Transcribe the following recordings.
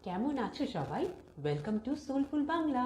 কেমন আছো সবাই? Welcome to soulful Bangla.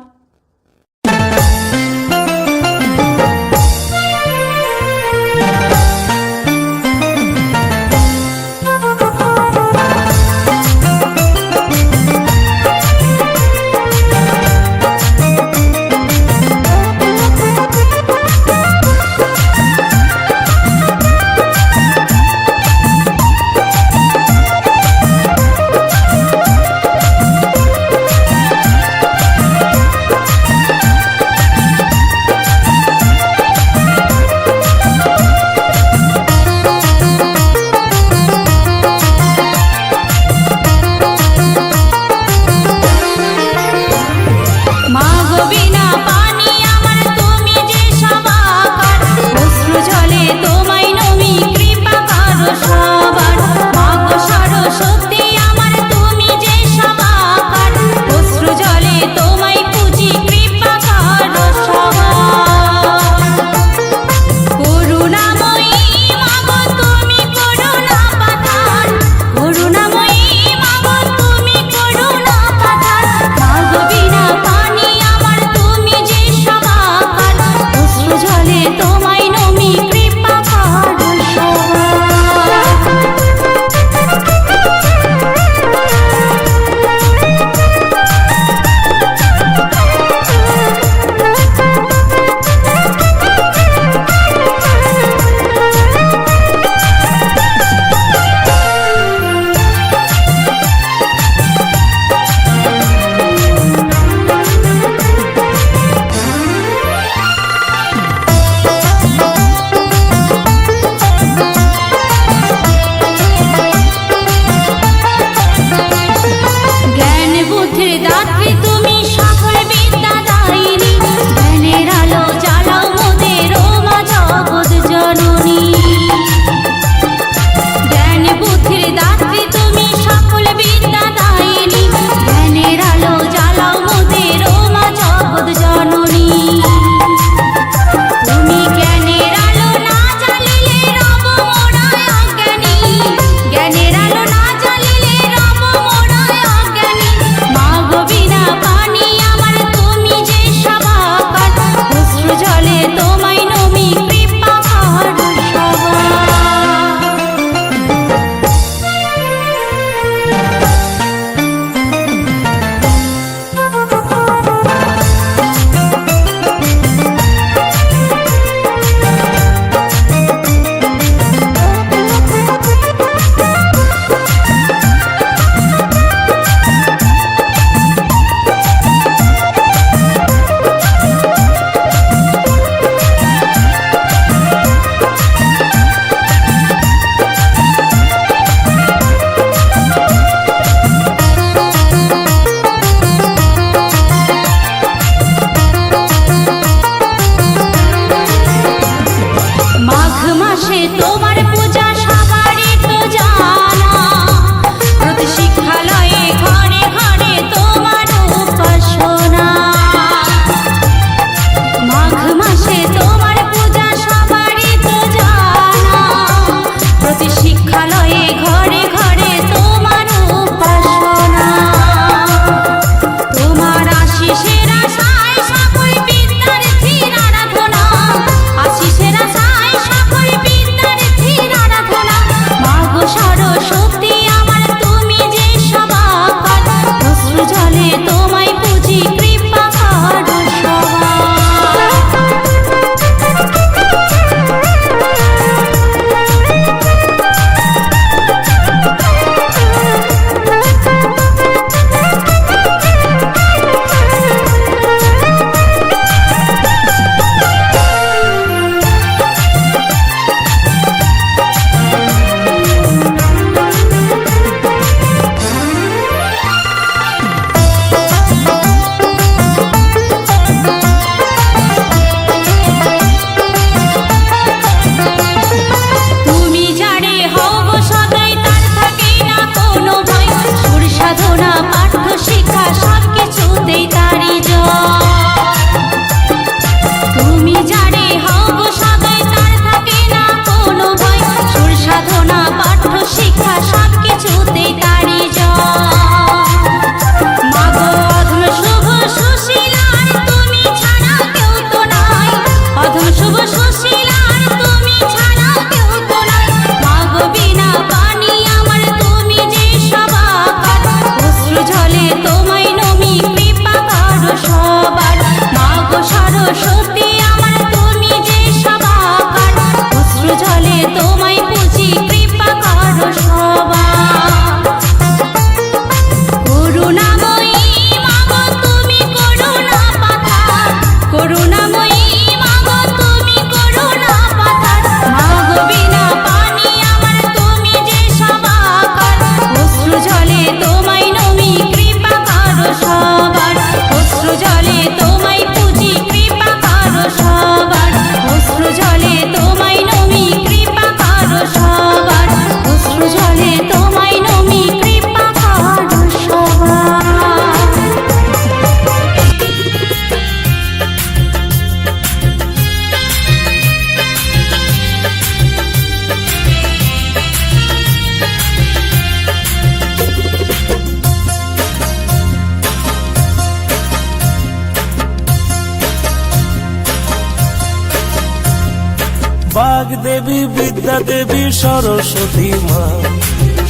Bagdevi, Vidya Devi, Saraswati মা,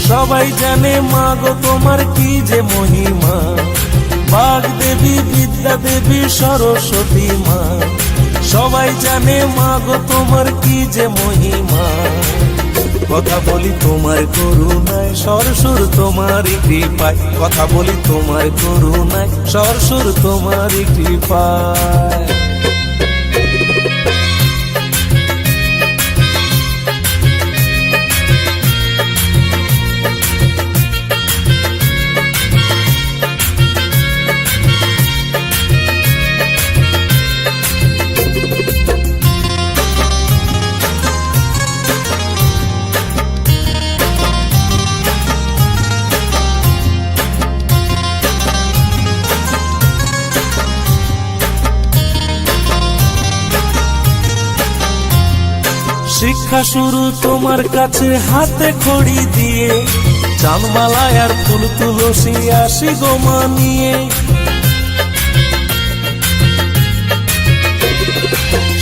সবাই জানে মা গো তোমার কি যে মহিমা। বাগ দেবী, বিদ্যা দেবী, সরস্বতী মা, সবাই জানে মা গো তোমার কি যে মহিমা। কথা বলি তোমার করুণায়, সরসুর তোমারই কৃপায়, কথা বলি তোমার করুণায়, সরসুর তোমারই কৃপায়। শিক্ষা শুরু তোমার কাছে হাতে খড়ি দিয়ে, চাঁদমালায় আর ফুল তুলসী আসি গোমা নিয়ে।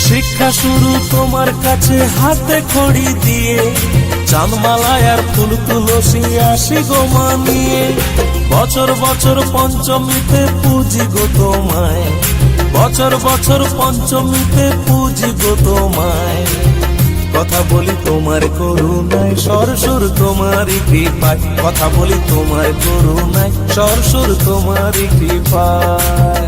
শিক্ষা শুরু তোমার কাছে হাতে খড়ি দিয়ে, চাঁদমালায় আর ফুল তুলসী আসি গোমা নিয়ে। বছর বছর পঞ্চমীতে পুজি গো তোমায়, বছর বছর পঞ্চমীতে পুজি গো তোমায়। কথা বলি তোমার করুণায়, সরসুর তোমারই কৃপায়, কথা বলি তোমার করুণায়, সরসুর তোমারই কৃপায়।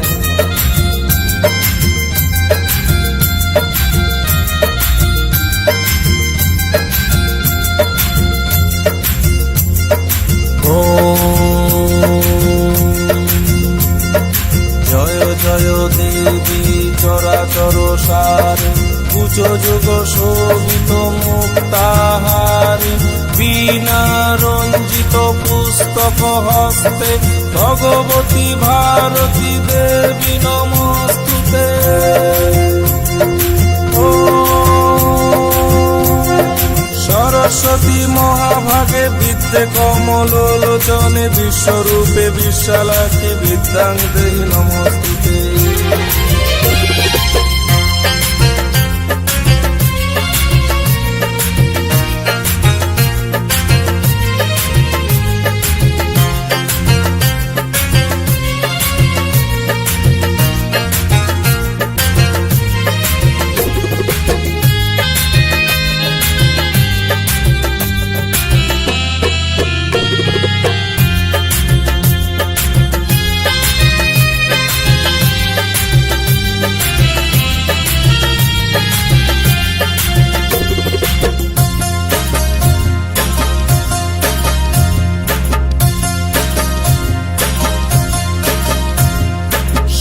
ও জয় জয় দেবী চরাচর সারে, কুচ যুগ শোভিত মুক্তাহারি, বীণা রঞ্জিত পুস্তক হস্তে, ভগবতী ভারতী দেবী নমস্তুতে। ও সরস্বতী মহাভাগে বিদ্যে কমলোচনে, বিশ্বরূপে বিশালাক্ষী বিদ্যাং দেহি নমস্তুতে।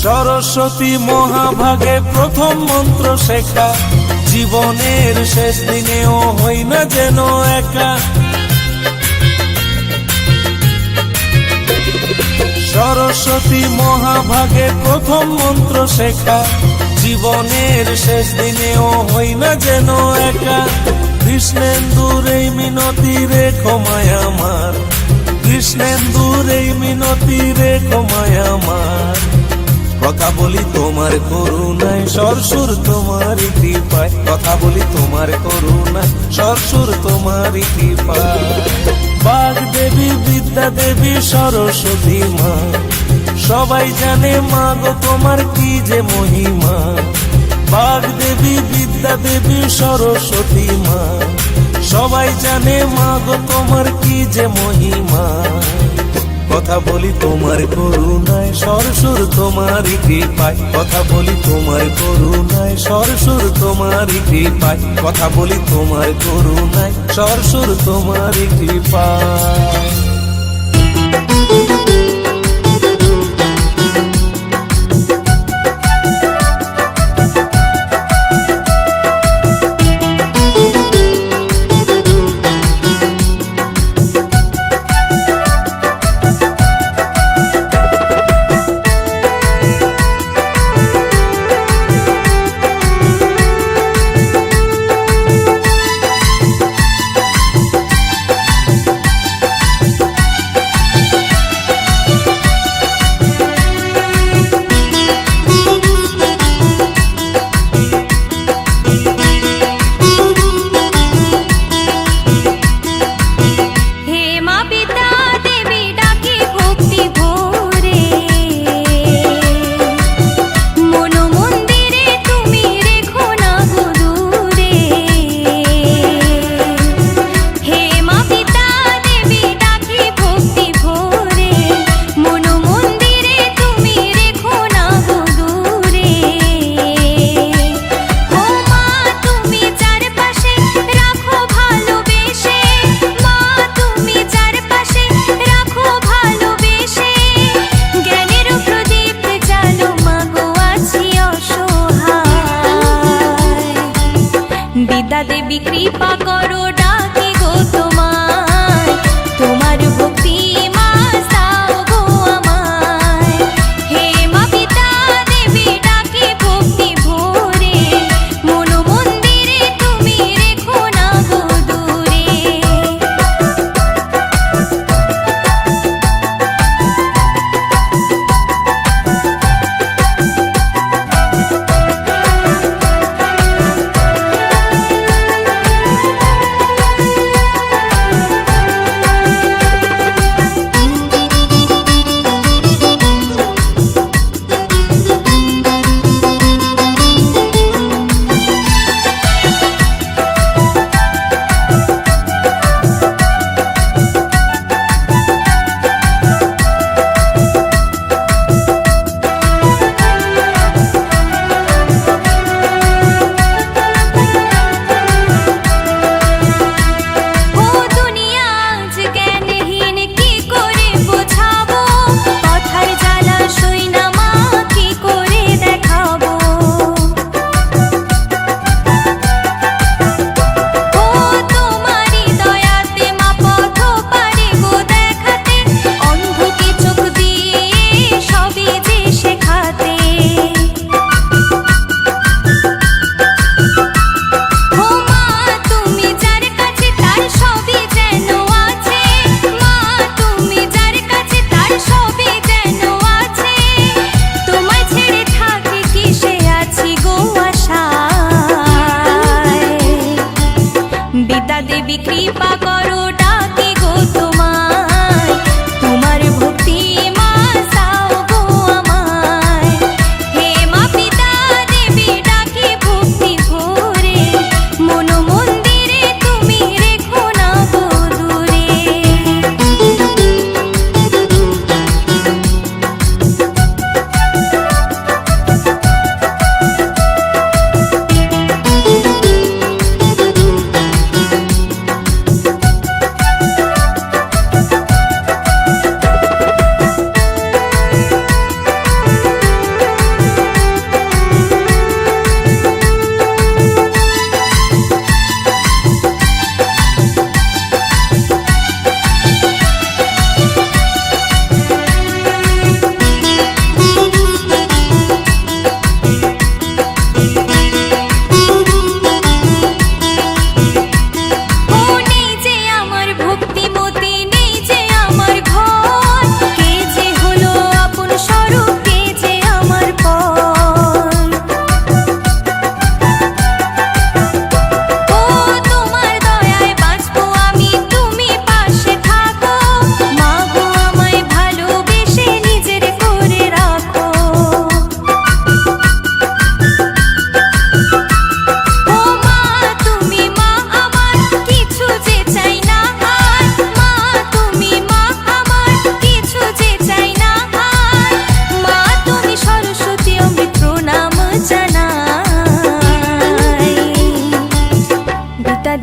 সরস্বতী মহাভাগে প্রথম মন্ত্র শেখা, জীবনের শেষ দিনেও হই না যেন একা। সরস্বতী মহাভাগে প্রথম মন্ত্র শেখা, জীবনের শেষ দিনেও হই না যেন একা। কৃষ্ণেন্দুর এই মিনতি রেখো মায়া আমার, কৃষ্ণেন্দুর এই মিনতি রেখো মায়া আমার। কথা বলি তোমার করুণায়, সরসুর তোমারই কৃপায়, কথা বলি তোমার করুণায়, সরসুর তোমারই কৃপায়। বাগ দেবী, বিদ্যা দেবী, সরস্বতী মা, সবাই জানে মা গো তোমার কি যে মহিমা। বাগ দেবী, বিদ্যা দেবী, সরস্বতী মা, সবাই জানে মা গো তোমার কি যে মহিমা। কথা বলি তোমার করুণায়, সরসুর তোমারই কৃপায়, কথা বলি তোমার করুণায়, সরসুর তোমারই কৃপায়, কথা বলি তোমার করুণায়, সরসুর তোমারই কৃপায়। দেবী কৃপা করো ডাকি গো তোমায়, তোমার ভক্তি মাস দাও গো আমায়। হে মা পিতা দেবী ডাকি ভক্তি ভরে, মন মন্দিরে তুমি রেখো না গো দূরে। দেবী কৃপা করো ডাকি গো তোমায়, তোমার ভক্তি মাস দাও গো আমায়। হে মা পিতা দেবী ডাকি ভক্তি ভরে, মন মন্দিরে তুমি রেখো না গো দূরে।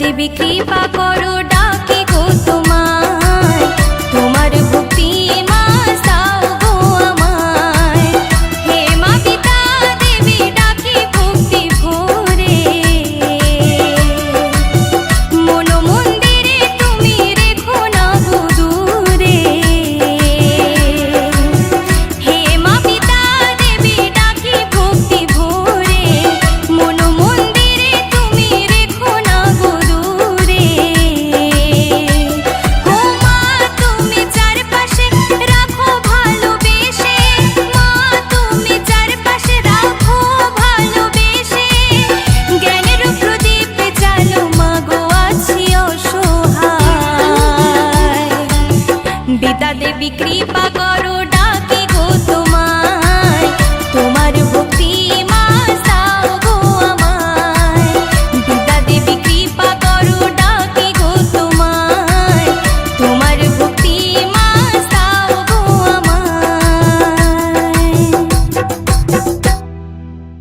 দেবী কৃপা করো ডাকি গো তোমায়, তোমার ভক্তি মাস দাও গো আমায়। হে মা পিতা দেবী ডাকি ভক্তি ভরে, মন মন্দিরে তুমি রেখো না গো দূরে। হে মা পিতা দেবী ডাকি ভক্তি ভরে, মন মন্দিরে তুমি রেখো না গো দূরে। ও মা তুমি চারপাশে রাখো ভালোবেসে, মা তুমি চারপাশে রাখো ভালোবেসে, জ্ঞানের প্রদীপ জ্বালো মা গো আছি অসহায়। বিদ্যা দেবী কৃপা